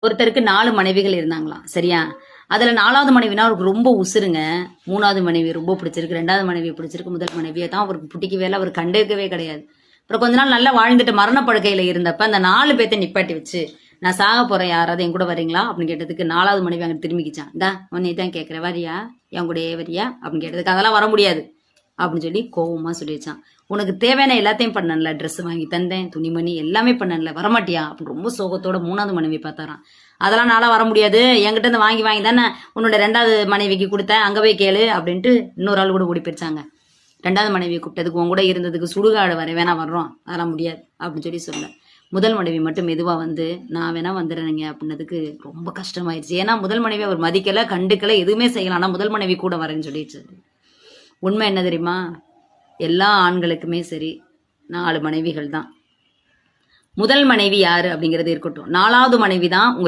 ஒருத்தருக்கு 4 மனைவிகள் இருந்தாங்களாம். சரியா? அதுல 4வது மனைவினா அவருக்கு ரொம்ப உசுருங்க. 3வது மனைவி ரொம்ப பிடிச்சிருக்கு. 2வது மனைவி பிடிச்சிருக்கு. முதல் மனைவியை தான் அவருக்கு பிடிக்கவே இல்லை. அவர் கண்டுக்கவே கிடையாது. அப்புறம் கொஞ்ச நாள் நல்லா வாழ்ந்துட்டு மரணப்படுக்கையில இருந்தப்ப அந்த 4 பேர்த்த நிப்பாட்டி வச்சு, நான் சாக போறேன், யாராவது என் கூட வரீங்களா அப்படின்னு கேட்டதுக்கு 4வது மனைவி அங்க திரும்பிக்கிச்சான். இந்தா உன்னை தான் கேட்கிறேன், வரியா? என் கூடயே வரியா அப்படின்னு கேட்டதுக்கு அதெல்லாம் வர முடியாது அப்படின்னு சொல்லி கோவமா சொல்லி வச்சான். உனக்கு தேவையான எல்லாத்தையும் பண்ணல, ட்ரெஸ் வாங்கி தந்தேன், துணிமணி எல்லாமே பண்ணல, வரமாட்டியா அப்படின்னு ரொம்ப சோகத்தோட 3வது மனைவி பார்த்தாராம். அதெல்லாம் நாளா வர முடியாது, என்கிட்ட இருந்து வாங்கி வாங்கி தானே உன்னோட 2வது மனைவிக்கு கொடுத்தேன், அங்க போய் கேளு அப்படின்ட்டு இன்னொரு ஆள் கூட ஓடி போயிடுச்சாங்க. 2வது மனைவியை கூப்பிட்டதுக்கு உன் கூட இருந்ததுக்கு சுடுகாடு வர வேணா வர்றோம், அதெல்லாம் முடியாது அப்படின்னு சொல்லி சொல்ல. முதல் மனைவி மட்டும் மெதுவா வந்து நான் வேணா வந்துடுறேங்க அப்படின்னதுக்கு ரொம்ப கஷ்டமாயிருச்சு. ஏன்னா முதல் மனைவி அவர் மதிக்கல, கண்டுக்கல, எதுவுமே செய்யலாம். ஆனா முதல் மனைவி கூட வரேன்னு சொல்லிடுச்சு. உண்மை என்ன தெரியுமா? எல்லா ஆண்களுக்குமே சரி 4 மனைவிகள் தான். முதல் மனைவி யாரு அப்படிங்கிறது இருக்கட்டும், 4வது மனைவி தான் உங்களுக்கு